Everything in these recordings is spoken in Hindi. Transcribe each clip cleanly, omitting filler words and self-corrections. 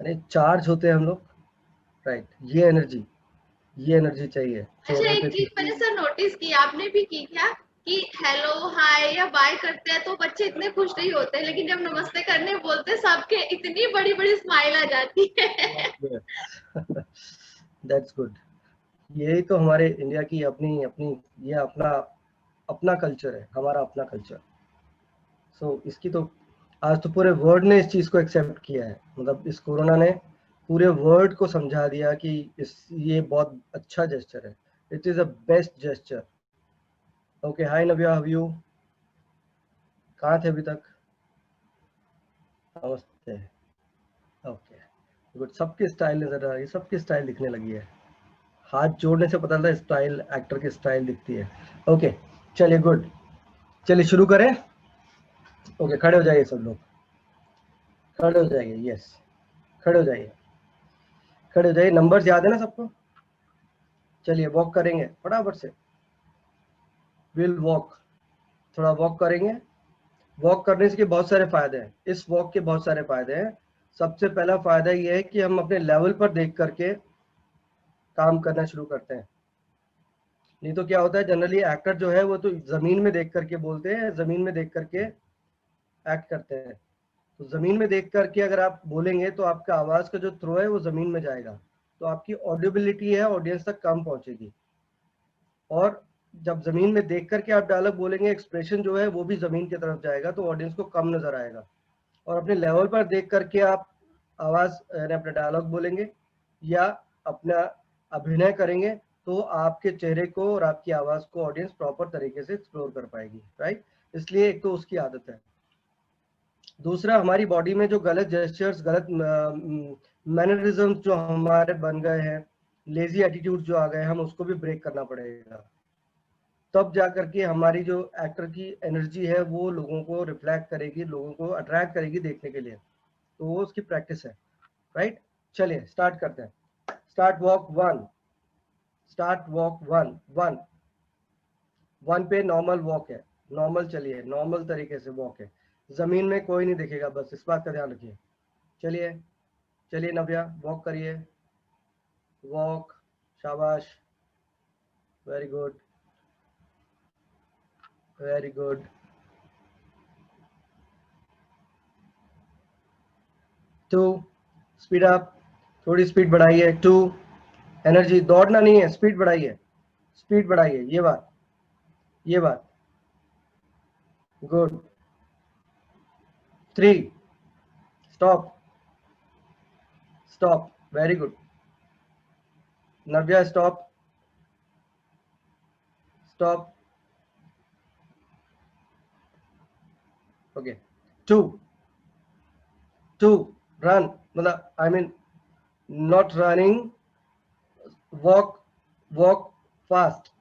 अरे चार्ज होते हैं हम लोग, राइट। ये एनर्जी चाहिए अच्छा, चेहरे एक पे। चीज मैंने सर नोटिस की, आपने भी की क्या, कि हेलो हाय या बाय करते हैं तो बच्चे इतने खुश नहीं होते, लेकिन जब नमस्ते करने बोलते हैं सबके इतनी बड़ी बड़ी स्माइल आ जाती है। That's good. यही तो हमारे इंडिया की अपनी अपनी ये अपना अपना कल्चर है, हमारा अपना कल्चर। सो इसकी तो आज तो पूरे वर्ल्ड ने इस चीज को एक्सेप्ट किया है, मतलब इस कोरोना ने पूरे वर्ल्ड को समझा दिया कि ये बहुत अच्छा जेस्चर है, it is a best gesture. Okay, hi Navya, how you? कहाँ थे अभी तक? नमस्ते। Okay good. सबकी स्टाइल नजर आ रही है, सबकी स्टाइल दिखने लगी है। हाथ जोड़ने से पता चलता है स्टाइल, एक्टर की स्टाइल दिखती है। ओके चलिए, गुड। चलिए शुरू करें। ओके, खड़े हो जाइए सब लोग, खड़े हो जाइए। यस, खड़े हो जाइए, खड़े हो जाइए। नंबर्स याद है ना सबको? चलिए वॉक करेंगे फटाफट से। विल वॉक, थोड़ा वॉक करेंगे। वॉक करने से बहुत सारे फायदे हैं, इस वॉक के बहुत सारे फायदे हैं। सबसे पहला फायदा ये है कि हम अपने लेवल पर देख करके काम करना शुरू करते हैं। नहीं तो क्या होता है, जनरली एक्टर जो है वो तो जमीन में देख करके बोलते हैं, जमीन में देख करके एक्ट करते हैं। तो जमीन में देख करके अगर आप बोलेंगे तो आपका आवाज का जो थ्रो है वो जमीन में जाएगा, तो आपकी ऑडिबिलिटी है ऑडियंस तक कम पहुंचेगी। और जब जमीन में देख करके आप डायलॉग बोलेंगे, एक्सप्रेशन जो है वो भी जमीन की तरफ जाएगा, तो ऑडियंस को कम नजर आएगा। और अपने लेवल पर देख करके आप आवाज अपना डायलॉग बोलेंगे या अपना अभिनय करेंगे, तो आपके चेहरे को और आपकी आवाज को ऑडियंस प्रॉपर तरीके से एक्सप्लोर कर पाएगी, राइट। इसलिए एक तो उसकी आदत है। दूसरा, हमारी बॉडी में जो गलत जेस्चर्स, गलत मैनरिज्म जो हमारे बन गए हैं, लेजी एटीट्यूड जो आ गए, हम उसको भी ब्रेक करना पड़ेगा। तब जा करके हमारी जो एक्टर की एनर्जी है वो लोगों को रिफ्लेक्ट करेगी, लोगों को अट्रैक्ट करेगी देखने के लिए। तो वो उसकी प्रैक्टिस है, राइट। चलिए स्टार्ट करते हैं। Start walk one, start walk one. One, one पे नॉर्मल वॉक है, नॉर्मल चलिए, नॉर्मल तरीके से वॉक है। जमीन में कोई नहीं दिखेगा, बस इस बात का ध्यान रखिए। चलिए, चलिए नव्या वॉक करिए। वॉक, शाबाश, very good, very good. 2, speed up, थोड़ी स्पीड बढ़ाइए। 2, एनर्जी, दौड़ना नहीं है, स्पीड बढ़ाइए, स्पीड बढ़ाइए, ये बात, ये बात, good. 3, stop, stop, very good. Navya stop, stop, okay. 2, 2, run, मतलब I mean not running, walk, walk fast,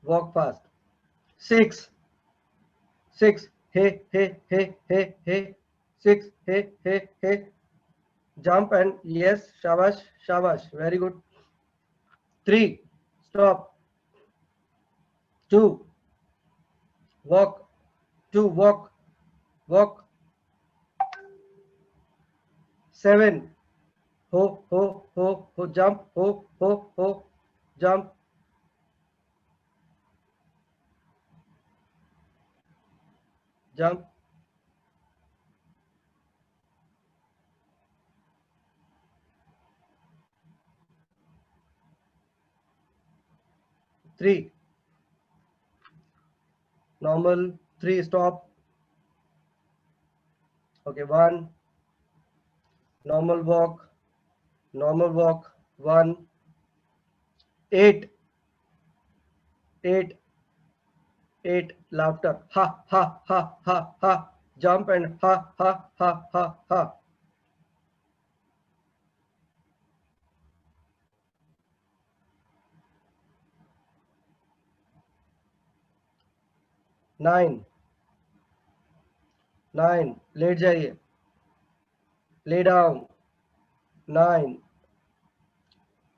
walk fast. 6, 6, hey hey hey hey hey, 6, hey, jump and yes, shabash, shabash, very good. 3, stop. 2, walk. 2, walk, walk. 7, ho, jump, ho, jump. 3, normal. 3, stop. Okay, 1, normal walk, 1. 8, 8, 8, laughter, ha, jump and ha. 9, 9, late जाइए, lay down. 9,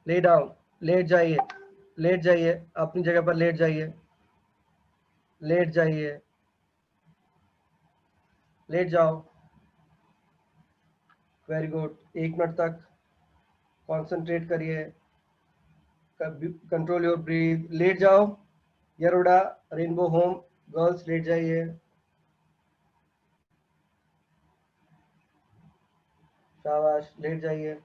lay down, late जाइए, लेट जाइए, अपनी जगह पर लेट जाइए, लेट जाइए, लेट जाओ। वेरी गुड, 1 मिनट तक कॉन्सेंट्रेट करिए, कंट्रोल योर ब्रीथ, लेट जाओ। Yerawada, rainbow home, girls late जाइए, शाबाश, लेट जाइए।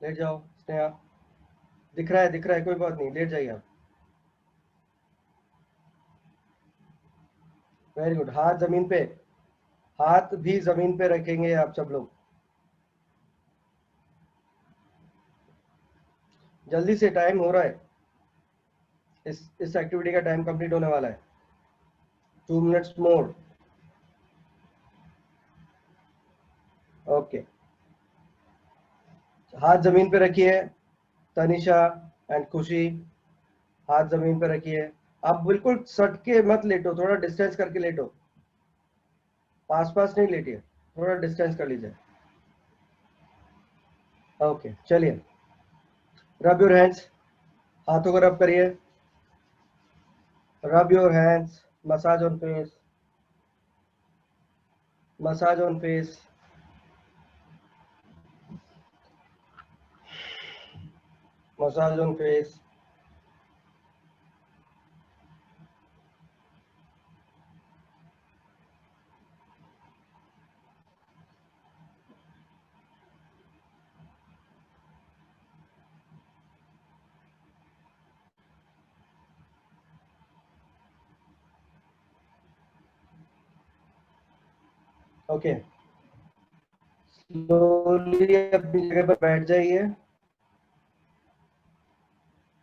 लेट जाओ स्नेहा, दिख रहा है कोई बात नहीं, लेट जाइए आप। वेरी गुड, हाथ जमीन पे, हाथ भी जमीन पे रखेंगे आप सब लोग। जल्दी से, टाइम हो रहा है, इस एक्टिविटी का टाइम कंप्लीट होने वाला है। 2 मिनट्स मोर। ओके, हाथ जमीन पे रखिए, तनिषा एंड खुशी, हाथ जमीन पे रखिए। आप बिल्कुल सट के मत लेटो, थोड़ा डिस्टेंस करके लेटो, पास पास नहीं लेटिए, थोड़ा डिस्टेंस कर लीजिए। ओके चलिए, रब योर हैंड्स, हाथों को रब करिए, rub your hands, massage on face, massage on face, massage on face. Okay, slowly अपनी जगह पर बैठ जाइए,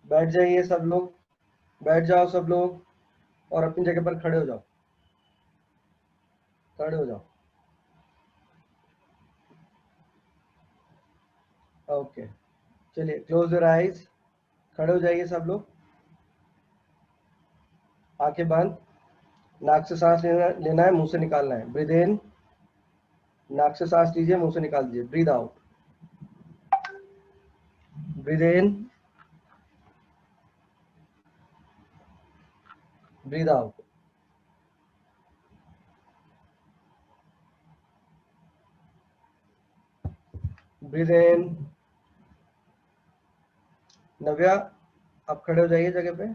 बैठ जाइए सब लोग, बैठ जाओ सब लोग, और अपनी जगह पर खड़े हो जाओ, खड़े हो जाओ। ओके चलिए, क्लोज योर आईज, खड़े हो जाइए सब लोग, आंखें बंद, नाक से सांस लेना है, मुंह से निकालना है। ब्रीद इन, नाक से सांस लीजिए, मुंह से निकाल दीजिए। Breathe out, breathe in, breathe out. Breathe in. Navya, आप खड़े हो जाइए जगह पे,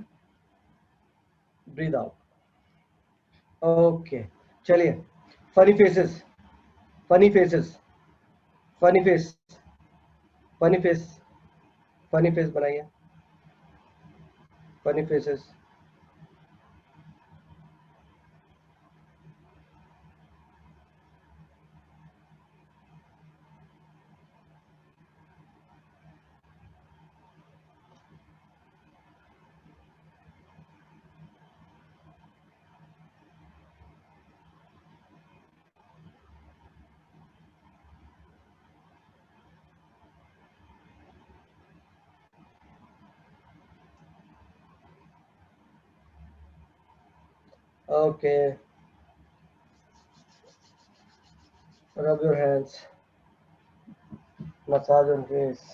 ब्रीद आउट। ओके चलिए, funny faces, funny faces, funny face, funny face, funny face बनाइए, funny faces. Okay, rub your hands, massage on face,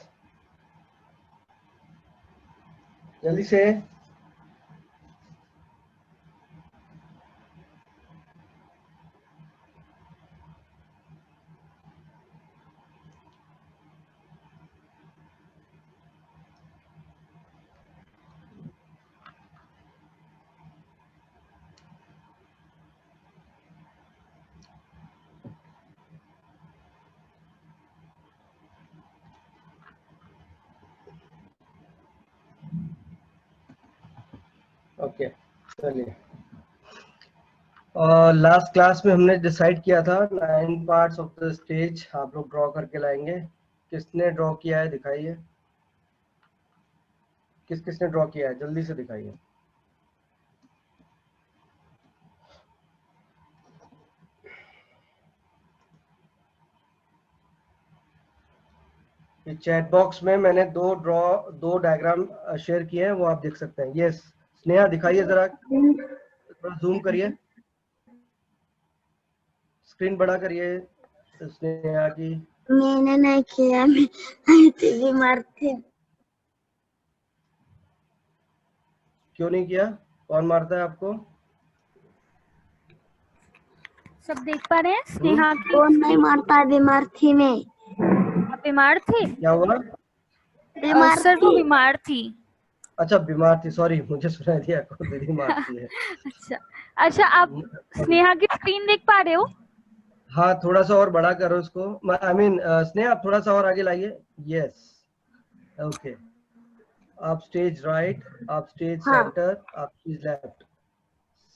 जल्दी से। ओके चलिए, लास्ट क्लास में हमने डिसाइड किया था 9 पार्ट्स ऑफ द स्टेज आप लोग ड्रॉ करके लाएंगे। किसने ड्रॉ किया है दिखाइए, किसने ड्रॉ किया है, जल्दी से दिखाइए। चैट बॉक्स में मैंने दो डायग्राम शेयर किए हैं, वो आप देख सकते हैं। यस स्नेहा, दिखाइए जरा, थोड़ा जूम करिए। स्क्रीन बड़ा करिए स्नेहा की। मैंने नहीं किया, मैं बीमार थी। क्यों नहीं किया? कौन मारता है आपको? सब देख पा रहे हैं स्नेहा की? कौन नहीं मारता, बीमार थी मैं। आप बीमार थे? क्या हुआ? बीमार सर वो थी। बीमार थी। अच्छा बीमार थी, सॉरी मुझे सुनाई दिया आपको दीदी मारती है। अच्छा अच्छा, आप स्नेहा की स्क्रीन देख पा रहे हो? हाँ थोड़ा सा और बड़ा करो उसको, आई मीन स्नेहा आप थोड़ा सा और आगे लाइए। Yes okay. आप स्टेज राइट, आप स्टेज हाँ। सेंटर, आप स्टेज लेफ्ट।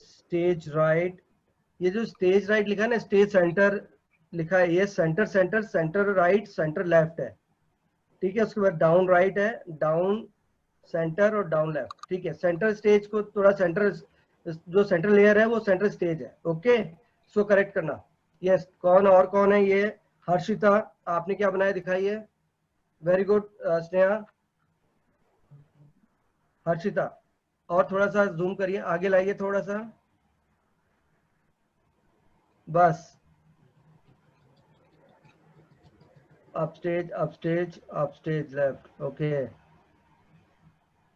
स्टेज राइट, ये जो स्टेज राइट लिखा है ना, स्टेज सेंटर लिखा है, ये centre centre centre right centre left है, ठीक है। उसके बाद डाउन राइट है, डाउन सेंटर और डाउन लेफ्ट, ठीक है। सेंटर स्टेज को थोड़ा सेंटर, जो सेंटर लेयर है वो सेंटर स्टेज है, ओके। सो करेक्ट करना। यस कौन और कौन है ये? हर्षिता, आपने क्या बनाया दिखाइए। Very good Sneha. हर्षिता और थोड़ा सा जूम करिए, आगे लाइए थोड़ा सा, बस। Up stage up stage up stage left, okay.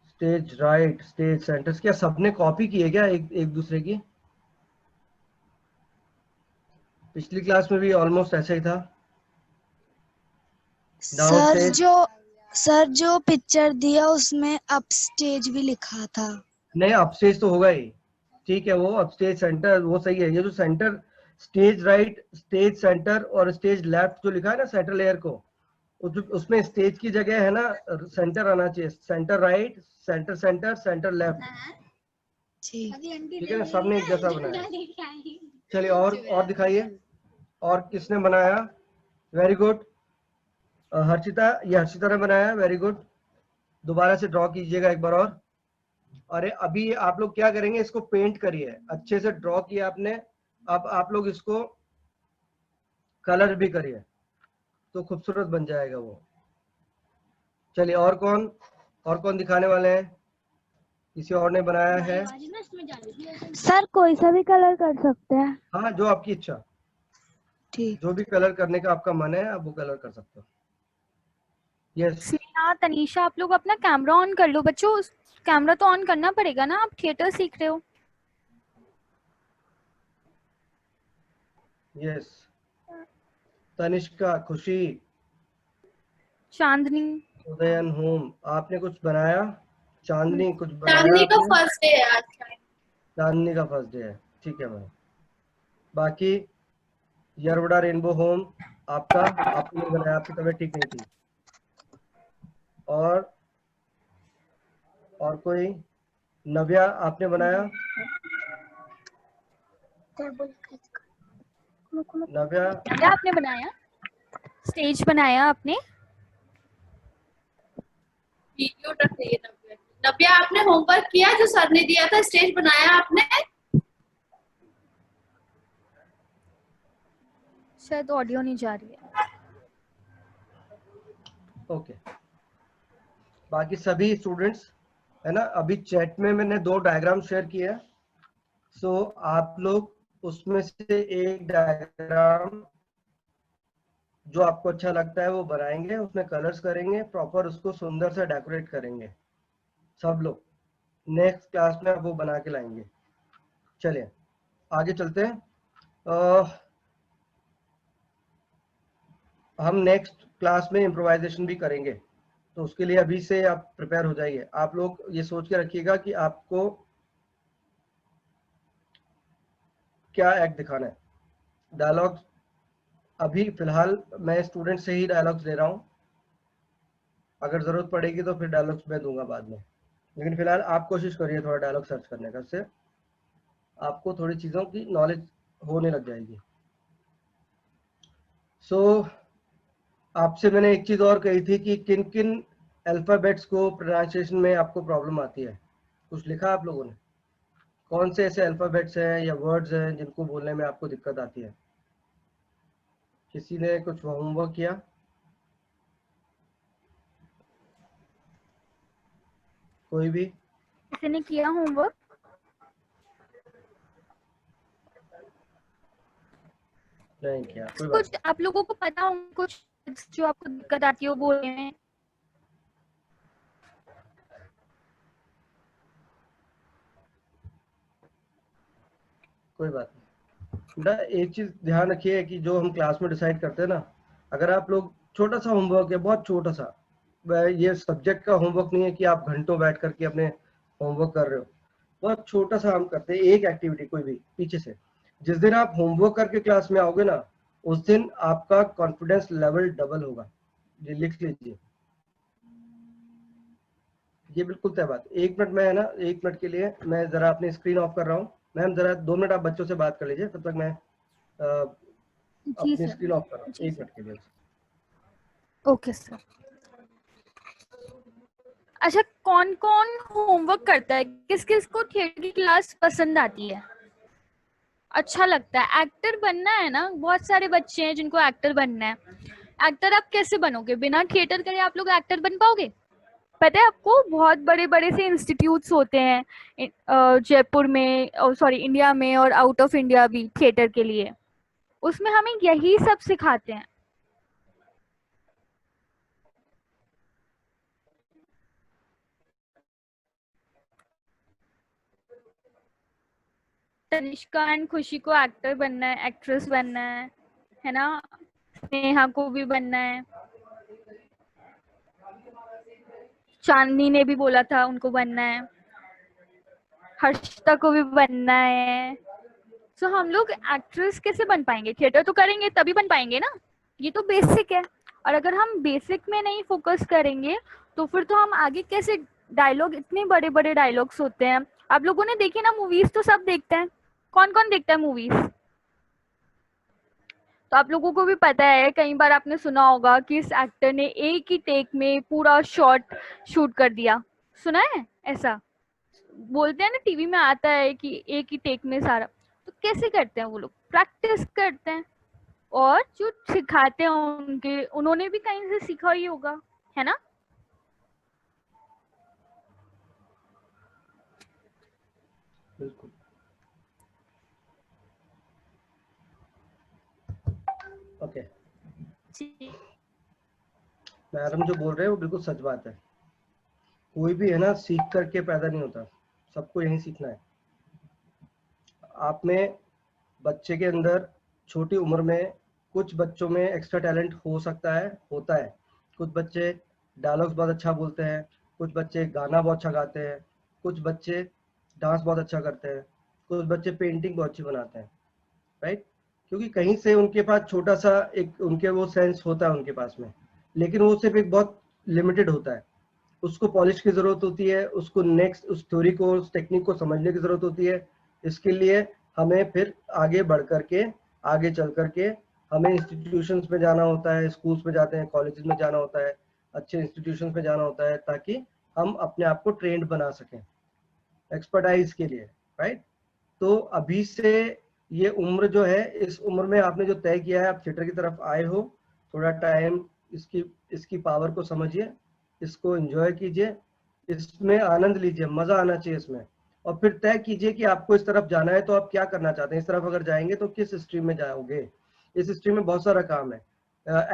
Stage right stage centres, क्या सबने कॉपी की है क्या एक दूसरे की? पिछली क्लास में भी ऑलमोस्ट ऐसा ही था। डाउन स्टेज, सर जो पिक्चर दिया उसमें अप स्टेज भी लिखा था। नहीं अप स्टेज तो होगा ही, ठीक है। वो अप स्टेज सेंटर वो सही है। ये जो centre stage right stage centre और स्टेज लेफ्ट जो लिखा है ना सेंटर लेयर को, उसमें स्टेज की जगह है ना सेंटर आना चाहिए। Centre right centre centre centre left, ठीक है ना। सबने एक जैसा बनाया। चलिए और दिखाइए, और किसने बनाया? वेरी गुड हर्षिता, ये हर्षिता ने बनाया, वेरी गुड। दोबारा से ड्रॉ कीजिएगा एक बार और। अरे अभी आप लोग क्या करेंगे, इसको पेंट करिए, अच्छे से ड्रॉ किया आपने, अब आप लोग इसको कलर भी करिए तो खूबसूरत बन जाएगा वो। चलिए और कौन दिखाने वाले हैं? किसी और ने बनाया है? सर कोई सा भी कलर कर सकते हैं। हाँ जो आपकी इच्छा, ठीक। जो भी कलर करने का आपका मन है आप वो कलर कर सकते हो। यस स्नेहा, तनीषा, आप लोग अपना कैमरा ऑन कर लो बच्चों। कैमरा तो ऑन करना पड़ेगा ना, आप थिएटर सीख रहे हो। यस तनिष्का, खुशी, चांदनी, उदयन, होम, आपने कुछ बनाया? चांदनी कुछ बनाया चांदनी का आपने? फर्स्ट डे है आज का। चांदनी का फर्स्ट डे है, ठीक है मैम। बाकी यरवड़ा रेनबो होम आपका, आपने नहीं बनाया, आपकी तबीयत ठीक नहीं थी। और कोई? नव्या आपने बनाया? नव्या क्या आपने बनाया? स्टेज बनाया आपने? वीडियो रख रही है नव्या। नव्या आपने होमवर्क किया जो सर ने दिया था, स्टेज बनाया आपने? शायद ऑडियो नहीं जा रही है। ओके। बाकी सभी स्टूडेंट्स है ना, अभी चैट में मैंने 2 डायग्राम शेयर किए हैं। सो आप लोग उसमें से एक डायग्राम जो आपको अच्छा लगता है वो बनाएंगे, उसमें कलर्स करेंगे, प्रॉपर उसको सुंदर से डेकोरेट करेंगे सब लोग। नेक्स्ट क्लास में आप वो बना के लाएंगे। चलिए आगे चलते हैं। हम नेक्स्ट क्लास में इम्प्रोवाइजेशन भी करेंगे, तो उसके लिए अभी से आप प्रिपेयर हो जाइए। आप लोग ये सोच के रखिएगा कि आपको क्या एक्ट दिखाना है। डायलॉग्स अभी फिलहाल मैं स्टूडेंट से ही डायलॉग्स ले रहा हूँ, अगर जरूरत पड़ेगी तो फिर डायलॉग्स मैं दूंगा बाद में, लेकिन फिलहाल आप कोशिश करिए थोड़ा डायलॉग सर्च करने का, इससे आपको थोड़ी चीज़ों की नॉलेज होने लग जाएगी। सो आपसे मैंने एक चीज़ और कही थी कि किन किन अल्फ़ाबेट्स को प्रोनाउंसिएशन में आपको प्रॉब्लम आती है, कुछ लिखा आप लोगों ने? कौन से ऐसे अल्फ़ाबेट्स हैं या वर्ड्स हैं जिनको बोलने में आपको दिक्कत आती है? किसी ने कुछ होमवर्क किया? कोई भी? किसी ने किया होमवर्क? नहीं किया, कोई बात कुछ आप लोगों को पता हो कुछ जो आपको दिक्कत आती हो बोलने में? कोई बात नहीं बेटा। एक चीज ध्यान रखिए कि जो हम क्लास में डिसाइड करते हैं ना, अगर आप लोग छोटा सा होमवर्क है, बहुत छोटा सा, ये सब्जेक्ट का होमवर्क नहीं है कि आप घंटों बैठ करके अपने होमवर्क कर रहे हो, बहुत छोटा सा हम करते हैं एक एक्टिविटी कोई भी पीछे से। जिस दिन आप होमवर्क करके क्लास में आओगे ना, उस दिन आपका कॉन्फिडेंस लेवल डबल होगा। ये लिख लीजिए, ये बिल्कुल तय बात। 1 मिनट में है ना, 1 मिनट के लिए मैं जरा अपनी स्क्रीन ऑफ कर रहा हूँ। मैम जरा 2 मिनट आप बच्चों से बात कर लीजिए, तब तक मैं जी अपनी सर। स्क्रीन ऑफ कर रहा हूँ जी 1 मिनट के लिए। Okay sir. अच्छा, कौन कौन होमवर्क करता है? किस किस को थिएटर की क्लास पसंद आती है, अच्छा लगता है? एक्टर बनना है ना, बहुत सारे बच्चे हैं जिनको एक्टर बनना है। एक्टर आप कैसे बनोगे? बिना थिएटर करे आप लोग एक्टर बन पाओगे? पता है आपको, बहुत बड़े बड़े से इंस्टीट्यूट्स होते हैं जयपुर में, सॉरी इंडिया में, और आउट ऑफ इंडिया भी थिएटर के लिए। उसमें हमें यही सब सिखाते हैं। तनिष्का एंड खुशी को एक्टर बनना है, एक्ट्रेस बनना है ना? नेहा को भी बनना है, चांदनी ने भी बोला था उनको बनना है, हर्षिता को भी बनना है। सो हम लोग एक्ट्रेस कैसे बन पाएंगे? थिएटर तो करेंगे तभी बन पाएंगे ना, ये तो बेसिक है। और अगर हम बेसिक में नहीं फोकस करेंगे तो फिर तो हम आगे कैसे? डायलॉग, इतने बड़े बड़े डायलॉग्स होते हैं। आप लोगों ने देखे ना मूवीज, तो सब देखते हैं। कौन कौन देखता है मूवीज? तो आप लोगों को भी पता है, कई बार आपने सुना होगा कि इस एक्टर ने एक ही टेक में पूरा शॉट शूट कर दिया। सुना है ऐसा? बोलते हैं ना, टीवी में आता है कि एक ही टेक में सारा। तो कैसे करते हैं वो लोग? प्रैक्टिस करते हैं, और जो सिखाते हैं उनके, उन्होंने भी कहीं से सीखा ही होगा, है ना? बिल्कुल। ओके, मैडम जो बोल रहे हैं वो बिल्कुल सच बात है। कोई भी है ना सीख करके पैदा नहीं होता, सबको यही सीखना है। आप में बच्चे के अंदर छोटी उम्र में कुछ बच्चों में एक्स्ट्रा टैलेंट हो सकता है, होता है। कुछ बच्चे डायलॉग्स बहुत अच्छा बोलते हैं, कुछ बच्चे गाना बहुत अच्छा गाते हैं, कुछ बच्चे डांस बहुत अच्छा करते हैं, कुछ बच्चे पेंटिंग बहुत अच्छी बनाते हैं, राइट? क्योंकि कहीं से उनके पास छोटा सा एक उनके वो सेंस होता है उनके पास में, लेकिन वो सिर्फ एक बहुत लिमिटेड होता है। उसको पॉलिश की जरूरत होती है, उसको नेक्स्ट उस थ्योरी को, उस टेक्निक को समझने की जरूरत होती है। इसके लिए हमें फिर आगे बढ़ करके, आगे चल करके हमें इंस्टीट्यूशंस में जाना होता है, स्कूल्स में जाते हैं, कॉलेजेस में जाना होता है, अच्छे इंस्टीट्यूशंस में जाना होता है, ताकि हम अपने आप को ट्रेंड बना सकें एक्सपर्टाइज के लिए, राइट? तो अभी से ये उम्र जो है, इस उम्र में आपने जो तय किया है, आप थिएटर की तरफ आए हो, थोड़ा टाइम इसकी पावर को समझिए, इसको एंजॉय कीजिए, इसमें आनंद लीजिए, मजा आना चाहिए इसमें। और फिर तय कीजिए कि आपको इस तरफ जाना है तो आप क्या करना चाहते हैं। इस तरफ अगर जाएंगे तो किस स्ट्रीम में जाओगे। इस स्ट्रीम में बहुत सारा काम है।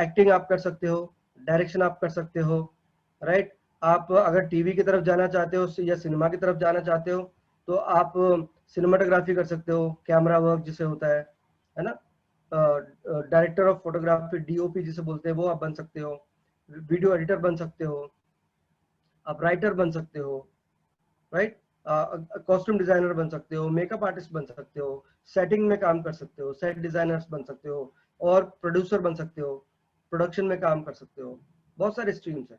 एक्टिंग आप कर सकते हो, डायरेक्शन आप कर सकते हो, राइट? आप अगर टीवी की तरफ जाना चाहते हो या सिनेमा की तरफ जाना चाहते हो तो आप सिनेमाटोग्राफी कर सकते हो, कैमरा वर्क जिसे होता है ना? डायरेक्टर ऑफ फोटोग्राफी, डीओपी जिसे बोलते हैं, वो आप बन सकते हो। वीडियो एडिटर बन सकते हो, आप राइटर बन सकते हो, राइट? कॉस्ट्यूम डिजाइनर बन सकते हो, मेकअप आर्टिस्ट बन सकते हो, सेटिंग में काम कर सकते हो, सेट डिजाइनर्स बन सकते हो, और प्रोड्यूसर बन सकते हो, प्रोडक्शन में काम कर सकते हो। बहुत सारे स्ट्रीम्स हैं।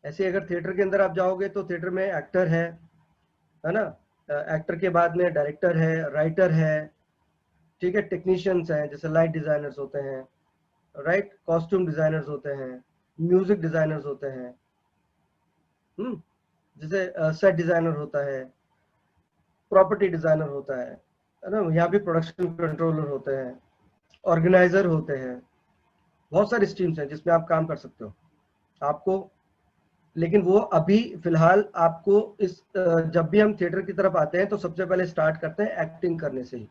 ऐसे अगर थिएटर के अंदर आप जाओगे तो थिएटर में एक्टर है ना? एक्टर के बाद में डायरेक्टर है, राइटर है, ठीक है, टेक्नीशियंस हैं जैसे लाइट डिजाइनर्स होते हैं, राइट, कॉस्ट्यूम डिजाइनर्स होते हैं, म्यूजिक डिजाइनर्स होते हैं, जैसे सेट डिजाइनर होता है, प्रॉपर्टी डिजाइनर होता है ना? यहाँ भी प्रोडक्शन कंट्रोलर होते हैं, ऑर्गेनाइजर होते हैं। बहुत सारी स्ट्रीम्स हैं जिसमें आप काम कर सकते हो आपको। लेकिन वो अभी फिलहाल आपको इस जब भी हम थिएटर की तरफ आते हैं तो सबसे पहले स्टार्ट करते हैं एक्टिंग करने से ही।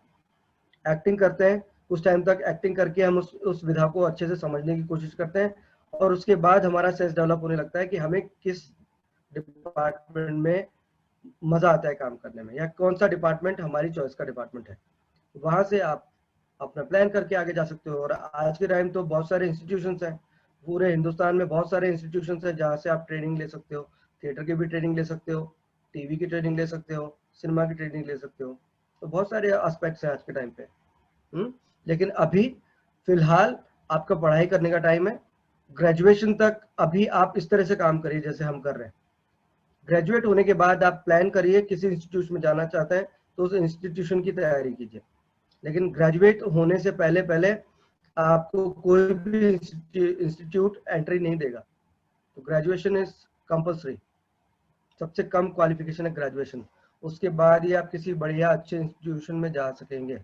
एक्टिंग करते हैं कुछ टाइम तक एक्टिंग करके हम उस विधा को अच्छे से समझने की कोशिश करते हैं, और उसके बाद हमारा सेंस डेवलप होने लगता है कि हमें किस डिपार्टमेंट में मजा आता है काम करने में, या कौन सा डिपार्टमेंट हमारी चॉइस का डिपार्टमेंट है। वहां से आप अपना प्लान करके आगे जा सकते हो। और आज के टाइम तो बहुत सारे इंस्टीट्यूशंस हैं, पूरे हिंदुस्तान में बहुत सारे इंस्टीट्यूशंस हैं जहाँ से आप ट्रेनिंग ले सकते हो। थिएटर की भी ट्रेनिंग ले सकते हो, टीवी की ट्रेनिंग ले सकते हो, सिनेमा की ट्रेनिंग ले सकते हो। तो बहुत सारे एस्पेक्ट्स हैं आज के टाइम पे। लेकिन अभी फिलहाल आपका पढ़ाई करने का टाइम है। ग्रेजुएशन तक अभी आप इस तरह से काम करिए जैसे हम कर रहे हैं। ग्रेजुएट होने के बाद आप प्लान करिए, किसी इंस्टीट्यूशन में जाना चाहते हैं तो उस इंस्टीट्यूशन की तैयारी कीजिए। लेकिन ग्रेजुएट होने से पहले पहले आपको कोई भी इंस्टीट्यूट एंट्री नहीं देगा। तो ग्रेजुएशन इज कंपल्सरी, सबसे कम क्वालिफिकेशन है ग्रेजुएशन। उसके बाद ही आप किसी बढ़िया अच्छे इंस्टीट्यूशन में जा सकेंगे।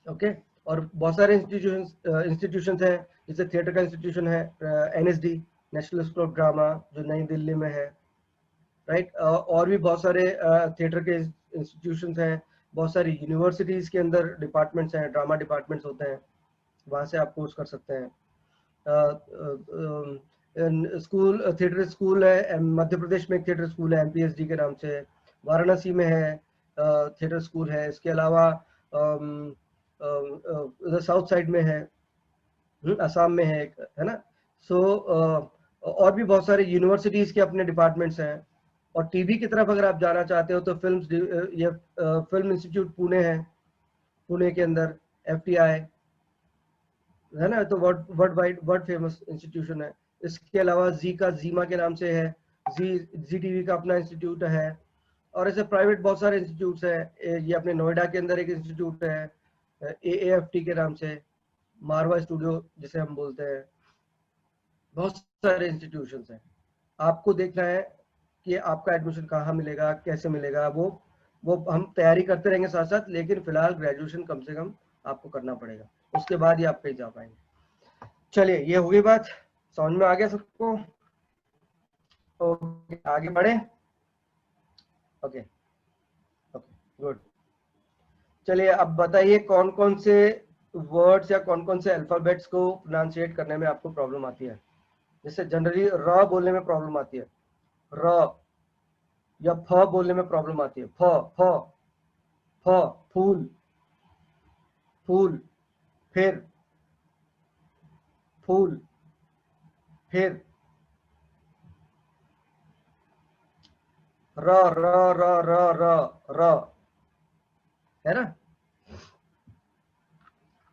ओके। और बहुत सारे इंस्टीट्यूशंस हैं, जैसे थिएटर का इंस्टीट्यूशन है NSD, national school of drama, जो नई दिल्ली में है, राइट। और भी बहुत सारे थिएटर के इंस्टीट्यूशंस हैं। बहुत सारी यूनिवर्सिटीज के अंदर डिपार्टमेंट्स हैं, ड्रामा डिपार्टमेंट्स होते हैं, वहाँ से आप कोर्स कर सकते हैं। स्कूल, थिएटर स्कूल है मध्य प्रदेश में, एक थिएटर स्कूल है MPSD के नाम से, वाराणसी में है थिएटर स्कूल है। इसके अलावा उधर साउथ साइड में है, असम में है एक, है ना। सो और भी बहुत सारे यूनिवर्सिटीज के अपने डिपार्टमेंट्स हैं। और टीवी की तरफ अगर आप जाना चाहते हो तो फिल्म इंस्टीट्यूट पुणे है, पुणे के अंदर FTI है ना, तो वर्ल्ड फेमस इंस्टीट्यूशन है। इसके अलावा जीमा के नाम से है, जी टीवी का अपना इंस्टीट्यूट है। और ऐसे प्राइवेट बहुत सारे इंस्टीट्यूट्स हैं। ये अपने नोएडा के अंदर एक इंस्टीट्यूट है AAFT के नाम से, मारवा स्टूडियो जिसे हम बोलते हैं। बहुत सारे इंस्टीट्यूशंस हैं। आपको देखना है कि आपका एडमिशन कहाँ मिलेगा, कैसे मिलेगा। वो हम तैयारी करते रहेंगे साथ साथ, लेकिन फिलहाल ग्रेजुएशन कम से कम आपको करना पड़ेगा, उसके बाद ही आप कहीं जा पाएंगे। चलिए, ये हो गई बात, समझ में आ गया सबको? ओके, आगे बढ़े। Okay good. चलिए अब बताइए कौन कौन से वर्ड्स या कौन कौन से अल्फाबेट्स को प्रोनाउंसिएट करने में आपको प्रॉब्लम आती है। जैसे जनरली र बोलने में प्रॉब्लम आती है, र, या फ बोलने में प्रॉब्लम आती है, फ फ फ, फूल फूल, फिर फूल, फिर र र र र र र, है ना।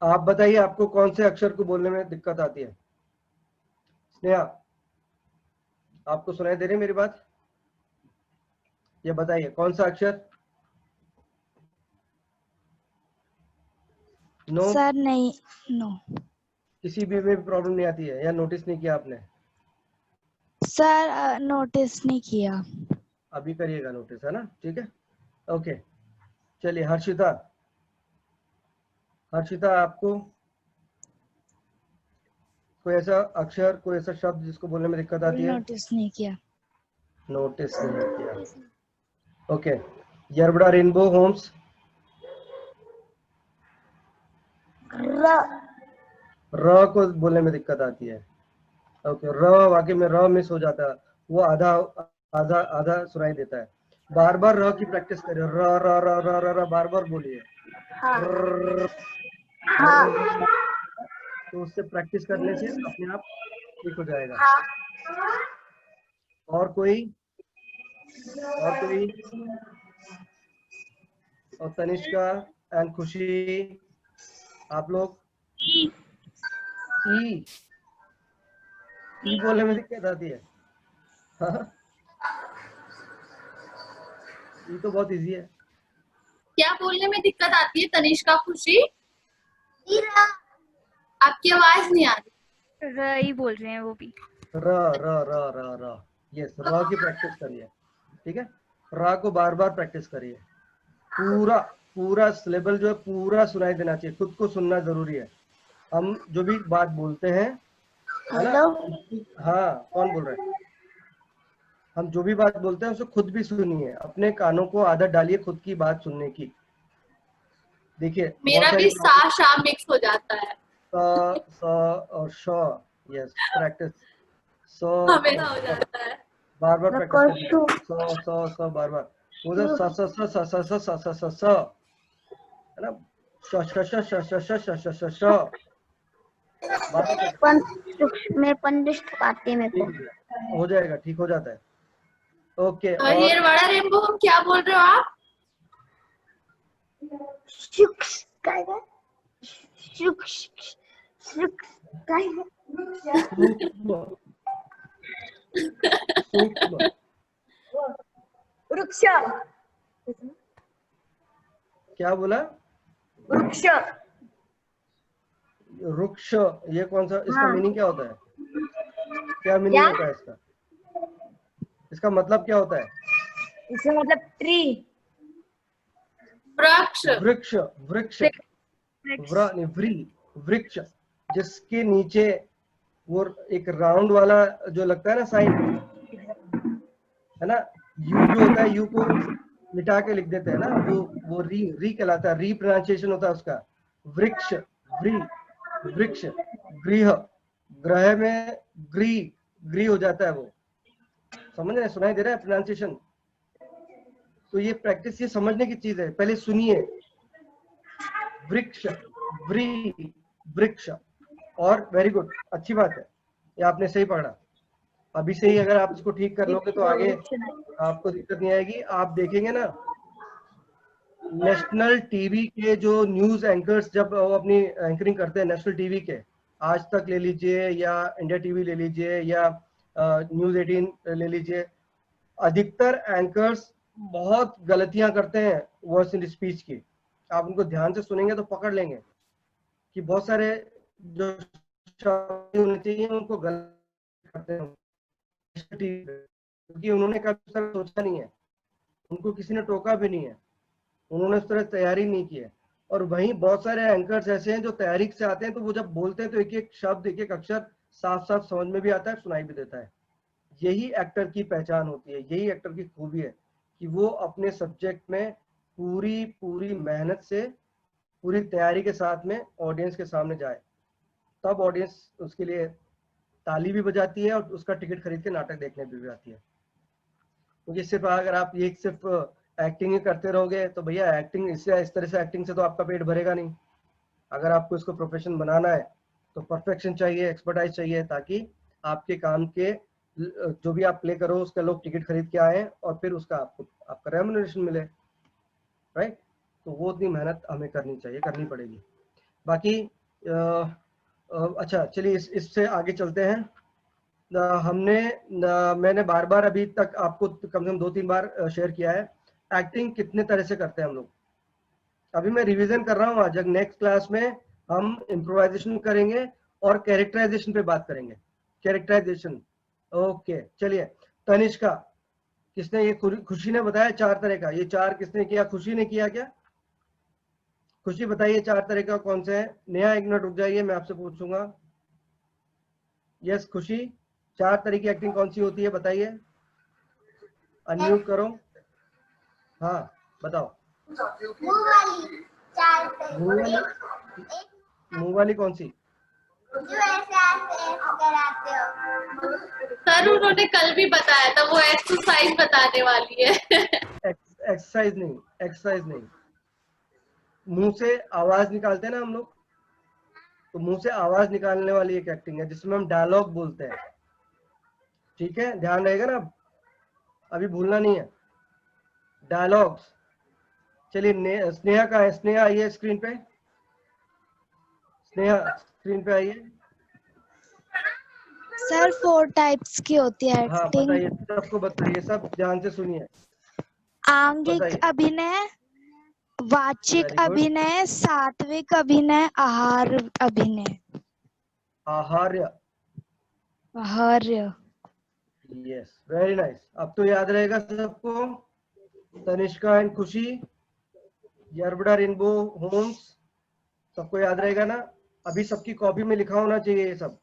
आप बताइए आपको कौन से अक्षर को बोलने में दिक्कत आती है। स्नेहा, आपको सुनाई दे रही है मेरी बात? ये बताइए कौन सा अक्षर? नो सर नहीं, नो किसी भी में प्रॉब्लम नहीं आती है, या नोटिस नहीं किया आपने? सर, नोटिस नहीं किया। अभी करिएगा नोटिस, है ना, ठीक है। ओके, चलिए हर्षिता, हर्षिता आपको कोई ऐसा अक्षर, कोई ऐसा शब्द जिसको बोलने में दिक्कत आती है? नोटिस नहीं किया। नोटिस नहीं किया। ओके, यरबड़ा रेनबो होम्स, र को बोलने में दिक्कत आती है। ओके, र वाकई में र मिस हो जाता है, वो आधा आधा आधा सुनाई देता है। बार बार र की प्रैक्टिस करिए, र र र र र र बार बार बोलिए। तो उससे प्रैक्टिस करने से अपने आप ठीक हो जाएगा। और कोई? और कोई? और तनिष्का एंड खुशी, आप लोग? ई बोलने में दिक्कत आती है? हाँ, ये तो बहुत इजी है। क्या बोलने में दिक्कत आती है तनिष्का, खुशी? आपकी आवाज नहीं आ रही। र ही बोल रहे हैं वो भी। र र र र र, यस, र की प्रैक्टिस करिए, ठीक है। र को बार बार प्रैक्टिस करिए। पूरा पूरा सिलेबल जो है पूरा सुनाई देना चाहिए, खुद को सुनना जरूरी है। हम जो भी बात बोलते हैं, है ना। हाँ, कौन बोल रहे हैं? हम जो भी बात बोलते हैं उसे खुद भी सुनिए, अपने कानों को आदत डालिए खुद की बात सुनने की। देखिए मेरा भी सा शा मिक्स हो जाता है। स और श, यस प्रैक्टिस। स हमेशा हो जाता है। बार बार प्रैक्टिस करनी है। स बार बार उधर स स स स स स स स स, है ना, श श श श श श श श श श, बार बार मेरे पंडित आते मेरे को। हो जाएगा, ठीक हो जाता है। ओके और ये बड़ा रेनबो क्या बोल रहे हो आप? काय है? काय है? सूक्ष्म, सूक्ष्म, वृक्ष, क्या बोला? वृक्ष, वृक्ष, ये कौन सा, इसका हाँ। मीनिंग क्या होता है? क्या मीनिंग होता है इसका? इसका मतलब क्या होता है? इसका मतलब ट्री, वृक्ष। वृक्ष, वृक्ष, वृक्ष, जिसके नीचे वो एक राउंड वाला जो लगता है ना साइन, है ना, यू जो होता है, यू को मिटा के लिख देते हैं ना, वो री कहलाता है, री प्रोनाउंसिएशन होता है उसका। वृक्ष, वृक्ष, गृह, ग्रह में ग्री हो जाता है वो, समझ रहे हैं? सुनाई दे रहा है प्रोनाउंसिएशन? तो ये प्रैक्टिस, ये समझने की चीज है, पहले सुनिए। वृक्ष, वृक्ष, और वेरी गुड, अच्छी बात है, ये आपने सही पकड़ा। अभी से ही अगर आप इसको ठीक कर लोगे तो आगे आपको दिक्कत नहीं आएगी। आप देखेंगे ना, नेशनल टीवी के जो न्यूज एंकर्स जब वो अपनी एंकरिंग करते हैं, नेशनल टीवी के, आज तक ले लीजिए या इंडिया टीवी ले लीजिए या न्यूज 18 ले लीजिए, अधिकतर एंकर्स बहुत गलतियां करते हैं वर्ड्स इन स्पीच की। आप उनको ध्यान से सुनेंगे तो पकड़ लेंगे कि बहुत सारे जो शब्द होने चाहिए उनको गलत करते हैं, क्योंकि उन्होंने कभी सोचा नहीं है, उनको किसी ने टोका भी नहीं है, उन्होंने उस तरह तैयारी नहीं की है। और वहीं बहुत सारे एंकर्स ऐसे हैं जो तैयारी से आते हैं, तो वो जब बोलते हैं तो एक एक शब्द, एक एक अक्षर साफ साफ समझ में भी आता है, सुनाई भी देता है। यही एक्टर की पहचान होती है, यही एक्टर की खूबी है कि वो अपने सब्जेक्ट में पूरी मेहनत से, पूरी तैयारी के साथ में ऑडियंस के सामने जाए, तब ऑडियंस उसके लिए ताली भी बजाती है और उसका टिकट खरीद के नाटक देखने भी आती है। क्योंकि सिर्फ अगर आप ये सिर्फ एक्टिंग ही करते रहोगे तो भैया, एक्टिंग इससे, इस तरह से एक्टिंग से तो आपका पेट भरेगा नहीं। अगर आपको इसको प्रोफेशन बनाना है तो परफेक्शन चाहिए, एक्सपर्टाइज चाहिए, ताकि आपके काम के जो भी आप प्ले करो उसका लोग टिकट खरीद के आए और फिर उसका आपका रेम्युनरेशन मिले, राइट? तो वो उतनी मेहनत हमें करनी चाहिए, करनी पड़ेगी। बाकी अच्छा, चलिए इससे आगे चलते हैं। मैंने बार बार अभी तक आपको कम से कम 2-3 बार शेयर किया है, एक्टिंग कितने तरह से करते हैं हम लोग। अभी मैं रिवीजन कर रहा हूँ, आज नेक्स्ट क्लास में हम इम्प्रोवाइजेशन करेंगे और कैरेक्टराइजेशन पे बात करेंगे। Characterisation, okay. चलिए, तनिष्का, किसने ये, खुशी ने बताया 4 तरह का, ये 4 किसने किया? खुशी ने किया क्या? खुशी बताइए 4 तरह का कौन से है? नेहा 1 मिनट रुक जाइए, मैं आपसे पूछूंगा। यस खुशी, 4 तरह की एक्टिंग कौन सी होती है बताइए, अनम्यूट करो। हाँ बताओ। मुंह वाली 4 मुंह वाली कौन सी? जो ऐसे कराते हो। सर उन्होंने कल भी बताया था, वो एक्सरसाइज बताने वाली है। एक्सरसाइज नहीं, एक्सरसाइज नहीं, मुंह से आवाज निकालते हैं ना हम लोग, तो मुंह से आवाज निकालने वाली एक एक्टिंग है जिसमें हम डायलॉग बोलते हैं। ठीक है, ध्यान रहेगा ना, अभी भूलना नहीं है डायलॉग्स। चलिए, स्नेहा का है, स्नेहा आइए स्क्रीन पे, स्नेहा स्क्रीन पे आइए। सर 4 टाइप्स की होती है हाँ एक्टिंग। बताइए, सबको बताइए, सब ध्यान से सुनिए। आंगिक बताइए। अभिनय, वाचिक Very good. अभिनय, सात्विक अभिनय, आहार अभिनय। आहार्य, आहार्य। Yes very nice. अब तो याद रहेगा सबको, तनिष्का एंड खुशी, यरबड़ा रेनबो होम्स, सबको याद रहेगा ना? अभी सबकी कॉपी में लिखा होना चाहिए ये सब।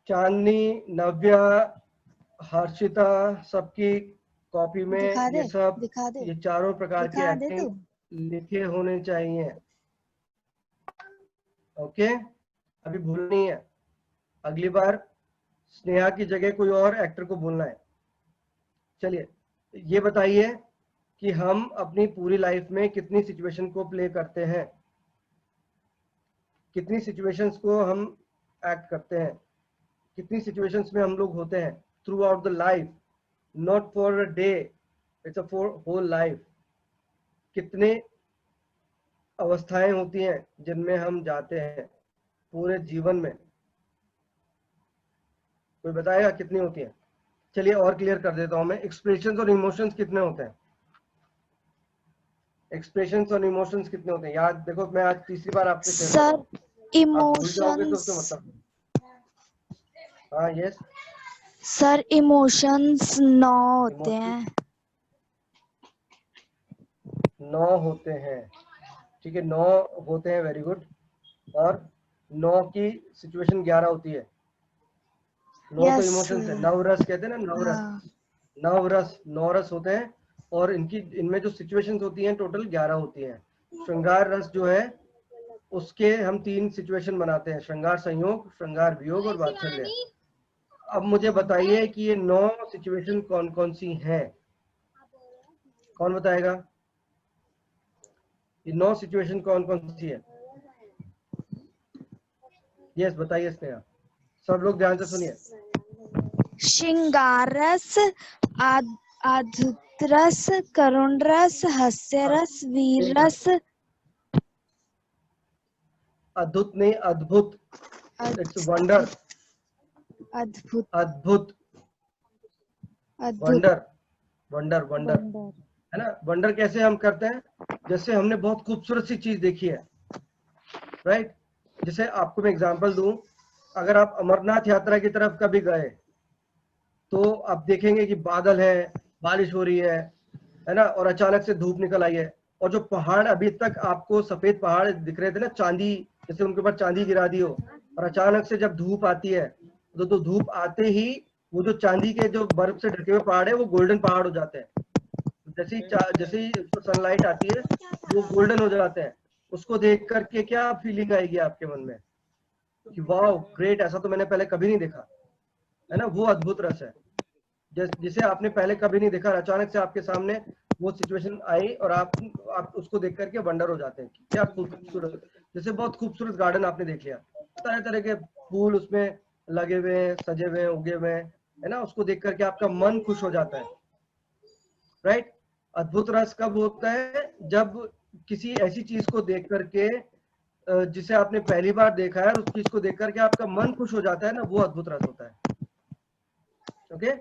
चांदनी, नव्या, हर्षिता, सबकी कॉपी में दिखा दे, ये सब, दिखा दे, ये चारों प्रकार की दिखा दे एक्टिंग तू। लिखे होने चाहिए। ओके, अभी भूल नहीं है, अगली बार स्नेहा की जगह कोई और एक्टर को बोलना है। चलिए ये बताइए कि हम अपनी पूरी लाइफ में कितनी सिचुएशन को प्ले करते हैं, कितनी सिचुएशंस को हम एक्ट करते हैं, कितनी सिचुएशंस में हम लोग होते हैं throughout the life, not for a day, it's a for whole life. कितने अवस्थाएं होती हैं जिनमें हम जाते हैं पूरे जीवन में, कोई बताएगा कितनी होती है? चलिए और क्लियर कर देता हूं मैं, एक्सप्रेशंस और इमोशंस कितने होते हैं? एक्सप्रेशंस और इमोशंस कितने होते हैं? याद देखो, मैं आज तीसरी बार आपसे शेयर कर रहा हूं, आप भूल जाओगे तो उसका मतलब। हाँ यस सर इमोशंस 9 होते हैं। 9 होते हैं, ठीक है, 9 होते हैं, वेरी गुड। और 9 की सिचुएशन 11 होती है। 9 तो Yes, इमोशंस है, sir. नवरस कहते हैं ना, नवरस। हाँ, 9 रस होते हैं, और इनमें जो सिचुएशंस होती हैं टोटल 11 होती हैं। श्रृंगार रस जो है उसके हम 3 सिचुएशन बनाते हैं, श्रृंगार संयोग, श्रृंगार वियोग और वात्सल्य। अब मुझे बताइए कि ये 9 सिचुएशन कौन कौन सी हैं? कौन बताएगा ये 9 सिचुएशन कौन कौन सी है? यस बताइए स्नेहा, सब लोग ध्यान से सुनिए। श्रृंगार रस, अद्भुत रस, करुण रस, हास्य रस, वीर रस, अद्भुत नहीं, अद्भुत, इट्स वंडर, अद्भुत, अद्भुत, अद्भुत, वंडर, वंडर, वंडर, वंडर। है ना। वंडर कैसे हम करते हैं? जैसे हमने बहुत खूबसूरत सी चीज देखी है, राइट। जैसे आपको मैं एग्जांपल दूं, अगर आप अमरनाथ यात्रा की तरफ कभी गए तो आप देखेंगे कि बादल है, बारिश हो रही है ना, और अचानक से धूप निकल आई है, और जो पहाड़ अभी तक आपको सफेद पहाड़ दिख रहे थे ना, चांदी, जैसे उनके ऊपर चांदी गिरा दी हो, और अचानक से जब धूप आती है तो धूप आते ही वो जो चांदी के जो बर्फ से ढके हुए पहाड़ है वो गोल्डन पहाड़ हो जाते हैं। जैसे ही सनलाइट आती है वो गोल्डन हो जाते हैं। उसको देख करके क्या फीलिंग आएगी आपके मन में कि वाह ग्रेट, ऐसा तो मैंने पहले कभी नहीं देखा, है ना। वो अद्भुत रस है, जिसे आपने पहले कभी नहीं देखा, अचानक से आपके सामने वो सिचुएशन आई और आप उसको देख करके वंडर हो जाते हैं कि क्या खूबसूरत। जैसे बहुत खूबसूरत गार्डन आपने देख लिया, तरह तरह के फूल उसमें लगे हुए हैं, सजे हुए हैं, उगे हुए हैं, है ना, उसको देख करके आपका मन खुश हो जाता है, राइट। अद्भुत रस कब होता है? जब किसी ऐसी चीज को देख करके जिसे आपने पहली बार देखा है, उस चीज को देख करके आपका मन खुश हो जाता है ना, वो अद्भुत रस होता है। ओके,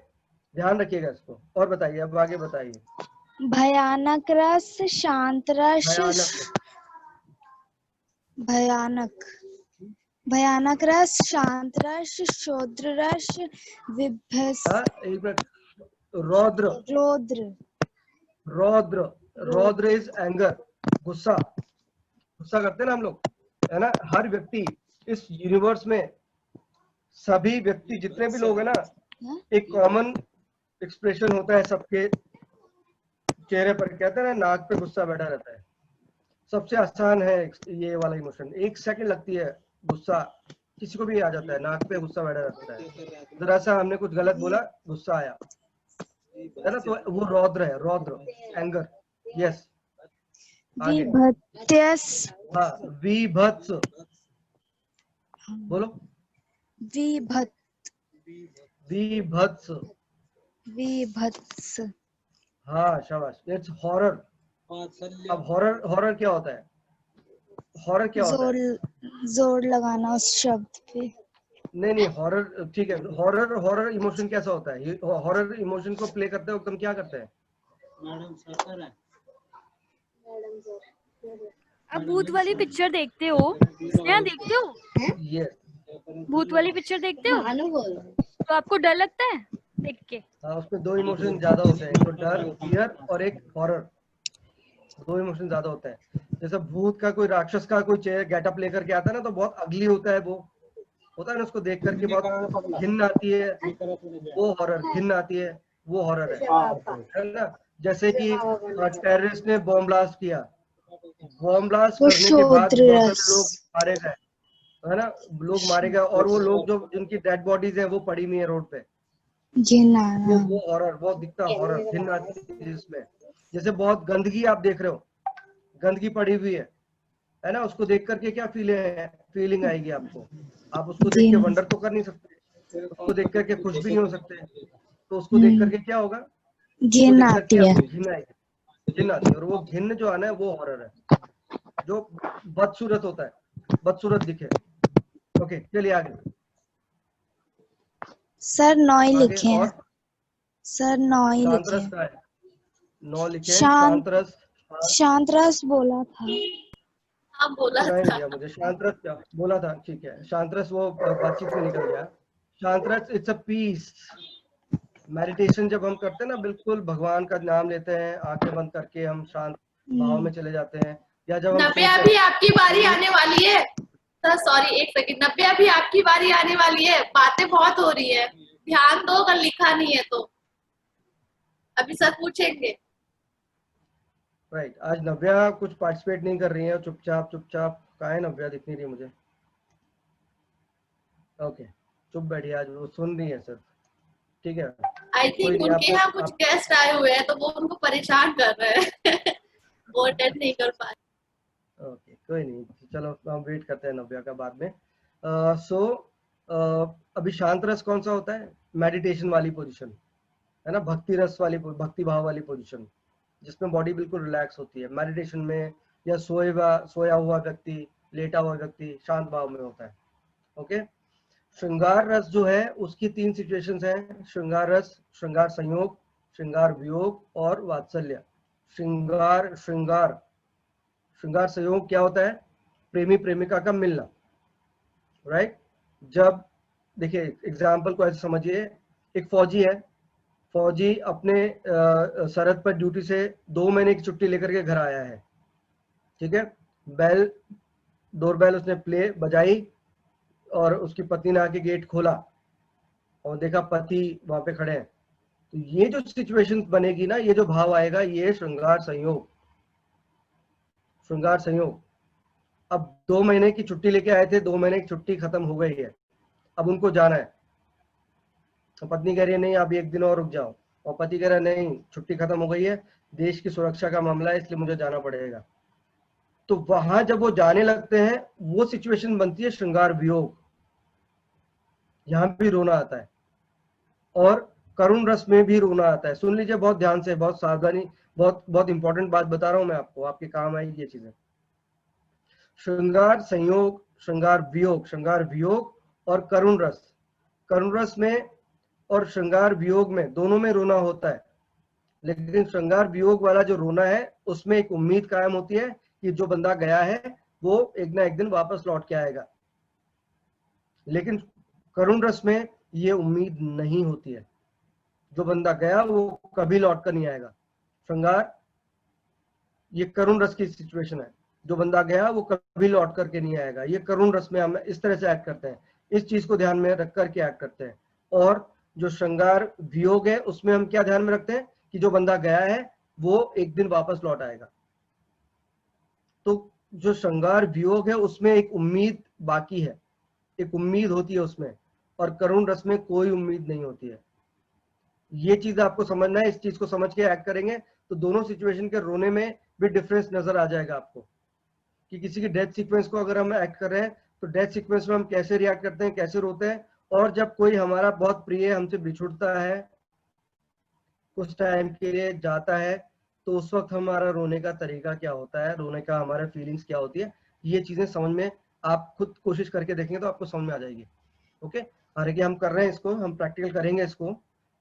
ध्यान रखिएगा इसको। और बताइए, अब आगे बताइए। भयानक रस, शांत रस, भयानक, भयानक रस, शांत रस, शौद्र रस, विभस, हाँ एक मिनट, रौद्र, रौद्र, रौद्र, रौद्र इज एंगर, गुस्सा, गुस्सा करते हैं ना हम लोग, है ना। हर व्यक्ति इस यूनिवर्स में, सभी व्यक्ति जितने भी लोग हैं ना, एक कॉमन एक्सप्रेशन होता है सबके चेहरे पर, कहते हैं ना नाक पे गुस्सा बैठा रहता है। सबसे आसान है ये वाला इमोशन, 1 सेकंड लगती है, गुस्सा किसी को भी आ जाता है, नाक पे गुस्सा बैठा रहता है, जरा सा हमने कुछ गलत बोला, गुस्सा आया, है ना, तो वो रौद्र है, रौद्र, एंगर। यस आगे, विभत्स, हाँ विभत्स, बोलो, विभत, विभत्स, विभत्स, हाँ शाबाश, इट्स हॉरर। अब हॉरर, हॉरर क्या होता है? हॉरर क्या होता है? जोर लगाना उस शब्द पे। नहीं हॉरर ठीक है, हॉरर, हॉरर इमोशन कैसा होता है? हॉरर इमोशन को प्ले करते वक्त हम क्या करते हैं? आप भूत वाली पिक्चर देखते हो? स्नेहा देखते हो? ये भूत वाली पिक्चर देखते हो तो आपको डर लगता है देख के? हाँ, उसमें 2 इमोशन ज्यादा होते हैं, एक तो डर, फियर, और एक हॉरर। 2 इमोशन ज्यादा होते हैं। जैसे भूत का कोई, राक्षस का कोई चेहरा गेटअप लेकर के आता है ना, तो बहुत अगली होता है, वो होता है ना, उसको देख करके बहुत घिन आती है, वो हॉरर, घिन आती है, वो हॉरर है ना। जैसे कि टेररिस्ट ने बॉम्ब ब्लास्ट किया, बॉम्ब ब्लास्ट वो करने के बाद शौद्र बहुत रस। सारे लोग मारे गए, है ना, लोग मारे गए, और वो लोग जो जिनकी डेड बॉडीज है वो पड़ी हुई है रोड पे, घिन वो हॉरर, वो दिखता हॉरर, घिन आती है जिसमें, जैसे बहुत गंदगी आप देख रहे हो, गंदगी पड़ी हुई है ना, उसको देख करके क्या फीलिंग आएगी आपको, आप उसको देख के घिन। वंडर तो कर नहीं सकते, उसको देख करके खुश भी नहीं हो सकते, तो उसको देख करके क्या होगा, उसको घिन देख करके आती है। आपको घिन आएगी, घिन आती है, और वो घिन जो आना है वो हॉरर है, जो बदसूरत होता है, बदसूरत दिखे। ओके चलिए आगे, सर 9 ही आगे लिखे हैं। और सर 9 ही शांत लिखे रस हैं। का है, 9 लिखे हैं, शांत शांत रस, शांत रस बोला था। हाँ बोला सुनाई नहीं था। दिया मुझे, शांत रस क्या बोला था, ठीक है, शांत रस वो बातचीत में निकल गया। शांत रस इट्स अ पीस, मेडिटेशन जब हम करते हैं ना, बिल्कुल भगवान का नाम लेते हैं, आंखें बंद करके हम शांत भाव में चले जाते हैं, या जब हम नव्या सोते भी हैं आपकी बारी तो आने वाली है सर, सॉरी एक सेकंड, नव्या भी आपकी बारी आने वाली है, बातें बहुत हो रही है, ध्यान दो, अगर लिखा नहीं है तो अभी सर पूछेंगे। राइट, आज नव्या कुछ पार्टिसिपेट नहीं कर रही है, चुपचाप चुपचाप, कहाँ है नव्या, दिख नहीं रही मुझे, ओके चुप बैठी, आज वो सुन रही है सर, ठीक है, आई कोई थिंक नहीं, उनके आपको यहाँ कुछ आप, गेस्ट आए हुए हैं तो वो उनको परेशान कर रहे हैं वो अटेंड नहीं कर पा रहे। ओके कोई नहीं, चलो हम वेट करते हैं नव्या का बाद में। सो अभी शांत रस कौन सा होता है, मेडिटेशन वाली पोजीशन, है ना, भक्ति रस वाली, भक्ति भाव वाली पोजीशन, जिसमें बॉडी बिल्कुल रिलैक्स होती है मेडिटेशन में, या सोया हुआ व्यक्ति, लेटा हुआ व्यक्ति शांत भाव में होता है। ओके, श्रृंगार रस जो है उसकी 3 सिचुएशंस हैं, श्रृंगार रस, श्रृंगार संयोग, श्रृंगार वियोग और वात्सल्य। श्रृंगार श्रृंगार श्रृंगार संयोग क्या होता है, प्रेमी प्रेमिका का मिलना, राइट, जब देखिए एग्जाम्पल को ऐसे समझिए, एक फौजी है, फौजी अपने सरहद पर ड्यूटी से 2 महीने की छुट्टी लेकर के घर आया है, ठीक है, बेल डोरबेल उसने प्ले बजाई, और उसकी पत्नी ने आके गेट खोला और देखा पति वहां पे खड़े हैं, तो ये जो सिचुएशन बनेगी ना, ये जो भाव आएगा, ये श्रृंगार संयोग, श्रृंगार संयोग। अब 2 महीने की छुट्टी लेके आए थे, 2 महीने की छुट्टी खत्म हो गई है, अब उनको जाना है, तो पत्नी कह रही है नहीं आप 1 दिन और रुक जाओ, और पति कह रहा है नहीं छुट्टी खत्म हो गई है, देश की सुरक्षा का मामला है इसलिए मुझे जाना पड़ेगा। तो वहां जब वो जाने लगते हैं, वो सिचुएशन बनती है श्रृंगार वियोग, यहां भी रोना आता है, और करुण रस में भी रोना आता है। सुन लीजिए बहुत ध्यान से, बहुत सावधानी, बहुत बहुत इंपॉर्टेंट बात बता रहा हूं मैं आपको, आपके काम आएगी ये चीजें। श्रृंगार संयोग, श्रृंगार वियोग और करुण रस, करुण रस में और श्रृंगार वियोग में दोनों में रोना होता है, लेकिन श्रृंगार वियोग वाला जो रोना है उसमें एक उम्मीद कायम होती है कि जो बंदा गया है वो एक ना एक दिन वापस लौट के आएगा, लेकिन करुण रस में ये उम्मीद नहीं होती है, जो बंदा गया वो कभी लौट कर नहीं आएगा। श्रृंगार ये करुण रस की सिचुएशन है, जो बंदा गया वो कभी लौट करके नहीं आएगा, ये करुण रस में हम इस तरह से एक्ट करते हैं, इस चीज को ध्यान में रख करके एक्ट करते हैं। और जो श्रृंगार वियोग है उसमें हम क्या ध्यान में रखते हैं कि जो बंदा गया है वो एक दिन वापस लौट आएगा। तो जो श्रृंगार वियोग है उसमें एक उम्मीद बाकी है, एक उम्मीद होती है उसमें, और करुण रस में कोई उम्मीद नहीं होती है। ये चीज आपको समझना है, इस चीज को समझ के एक्ट करेंगे तो दोनों सिचुएशन के रोने में भी डिफरेंस नजर आ जाएगा आपको, कि किसी की डेथ सीक्वेंस को अगर हम एक्ट कर रहे हैं तो डेथ सीक्वेंस में हम कैसे रिएक्ट करते हैं, कैसे रोते हैं, और जब कोई हमारा बहुत प्रिय हमसे बिछुड़ता है, कुछ टाइम के लिए जाता है, तो उस वक्त हमारा रोने का तरीका क्या होता है, रोने का हमारा फीलिंग्स क्या होती है, ये चीजें समझ में आप खुद कोशिश करके देखेंगे तो आपको समझ में आ जाएगी। ओके, हालांकि हम कर रहे हैं इसको, हम प्रैक्टिकल करेंगे इसको,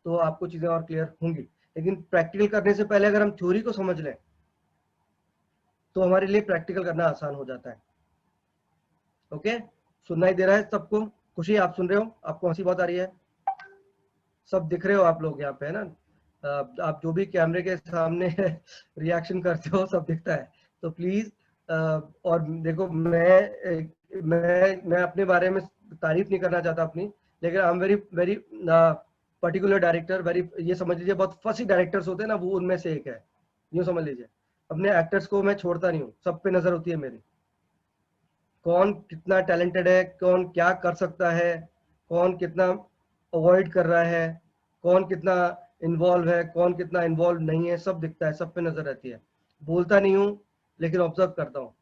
तो आपको चीजें और क्लियर होंगी, लेकिन प्रैक्टिकल करने से पहले अगर हम थ्योरी को समझ लें तो हमारे लिए प्रैक्टिकल करना आसान हो जाता है। ओके, सुनाई दे रहा है सबको? खुशी आप सुन रहे हो, आपको हंसी बहुत आ रही है, सब दिख रहे हो आप लोग यहाँ पे, है ना, आप जो भी कैमरे के सामने रिएक्शन करते हो सब दिखता है, तो प्लीज और देखो मैं अपने बारे में तारीफ नहीं करना चाहता अपनी, लेकिन I am very very particular director, very, ये समझ लीजिए बहुत फसी डायरेक्टर्स होते हैं ना, वो उनमें से एक है, यूँ समझ लीजिए। अपने एक्टर्स को मैं छोड़ता नहीं हूँ, सब पे नजर होती है मेरी, कौन कितना टैलेंटेड है, कौन क्या कर सकता है, कौन कितना अवॉइड कर रहा है, कौन कितना इन्वॉल्व है, कौन कितना इन्वॉल्व नहीं है, सब दिखता है, सब पे नजर रहती है। बोलता नहीं हूँ लेकिन ऑब्जर्व करता हूँ,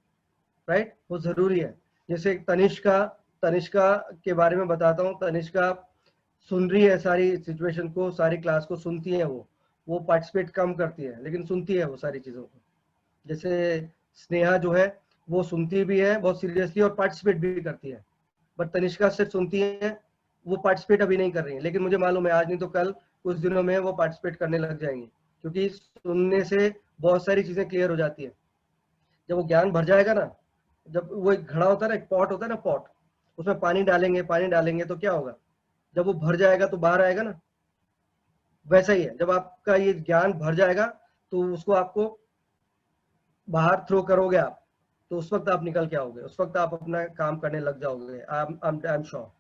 राइट, वो जरूरी है। जैसे तनिष्का के बारे में बताता हूँ। तनिष्का सुन रही है सारी सिचुएशन को, सारी क्लास को सुनती है, वो पार्टिसिपेट कम करती है लेकिन सुनती है वो सारी चीजों को। जैसे स्नेहा जो है वो सुनती भी है बहुत सीरियसली और पार्टिसिपेट भी करती है, बट तनिष्का सिर्फ सुनती है, वो पार्टिसिपेट अभी नहीं कर रही है, लेकिन मुझे मालूम है आज नहीं तो कल कुछ दिनों में वो पार्टिसिपेट करने लग जाएंगी, क्योंकि सुनने से बहुत सारी चीजें क्लियर हो जाती है। जब वो ज्ञान भर जाएगा ना, जब वो एक घड़ा होता है ना, एक पॉट होता है ना, पॉट, उसमें पानी डालेंगे तो क्या होगा, जब वो भर जाएगा तो बाहर आएगा ना। वैसा ही है, जब आपका ये ज्ञान भर जाएगा तो उसको आपको बाहर थ्रो करोगे आप, तो उस वक्त आप निकल के आओगे, उस वक्त आप अपना काम करने लग जाओगे। आई एम श्योर,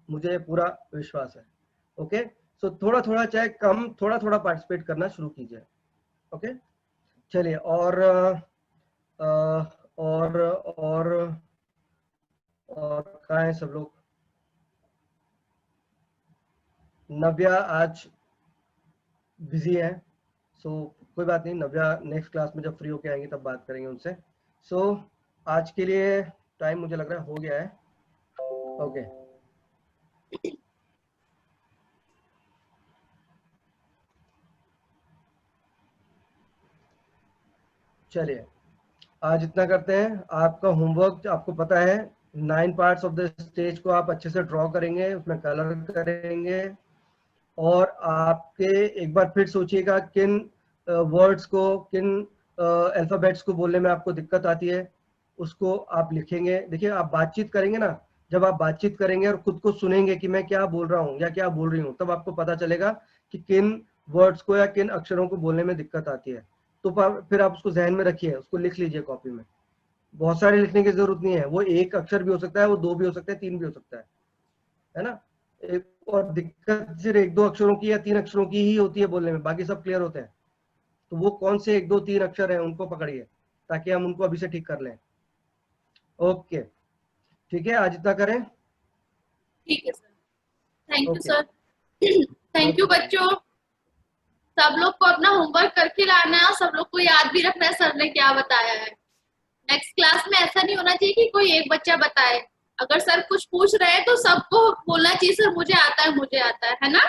मुझे पूरा विश्वास है। ओके, सो थोड़ा थोड़ा चाहे कम, थोड़ा थोड़ा पार्टिसिपेट करना शुरू कीजिए। ओके, चलिए। और कहाँ है सब लोग? नव्या आज बिजी है, सो कोई बात नहीं, नव्या नेक्स्ट क्लास में जब फ्री होके आएंगी तब बात करेंगे उनसे। सो आज के लिए टाइम मुझे लग रहा है हो गया है। ओके, चलिए आज इतना करते हैं। आपका होमवर्क आपको पता है, 9 पार्ट्स ऑफ द स्टेज को आप अच्छे से ड्रॉ करेंगे, उसमें कलर करेंगे, और आपके एक बार फिर सोचिएगा किन वर्ड्स को, किन अल्फाबेट्स को बोलने में आपको दिक्कत आती है, उसको आप लिखेंगे। देखिए आप बातचीत करेंगे ना, जब आप बातचीत करेंगे और खुद को सुनेंगे कि मैं क्या बोल रहा हूँ या क्या बोल रही हूँ, तब आपको पता चलेगा कि किन वर्ड्स को या किन अक्षरों को बोलने में दिक्कत आती है। तो फिर आप उसको जहन में रखिए, उसको लिख लीजिए कॉपी में। बहुत सारे लिखने की जरूरत नहीं है, वो एक अक्षर भी हो सकता है, वो 2 भी हो सकता है, 3 भी हो सकता है ना। एक और दिक्कत सिर्फ 1-2 अक्षरों की या 3 अक्षरों की ही होती है बोलने में, बाकी सब क्लियर होते हैं। तो वो कौन से 1-2-3 अक्षर हैं उनको पकड़िए, ताकि हम उनको अभी से ठीक कर लें। ओके, ठीक है, आज इतना करें। ठीक है sir, thank you okay, sir. Thank you बच्चों, सब लोग को अपना होमवर्क करके लाना है और सब लोग को याद भी रखना है सर ने क्या बताया है। नेक्स्ट क्लास में ऐसा नहीं होना चाहिए कि कोई एक बच्चा बताए, अगर सर कुछ पूछ रहे हैं तो सबको बोलना चाहिए सर मुझे आता है ना,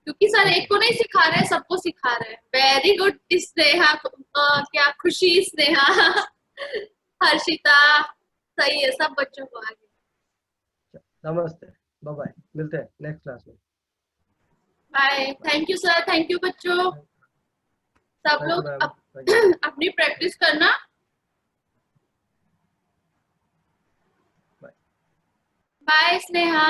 क्योंकि सर एक को नहीं सिखा रहे हैं, सबको सिखा रहे हैं। वेरी गुड स्नेहा, क्या खुशी स्नेहा, हर्षिता, सही है, सब बच्चों को आगे। नमस्ते, बाय बाय, मिलते हैं नेक्स्ट क्लास में। Bye, thank you sir, thank you बच्चों, सब थैंक यू लोग मैम। अपनी प्रैक्टिस करना। बाय स्नेहा।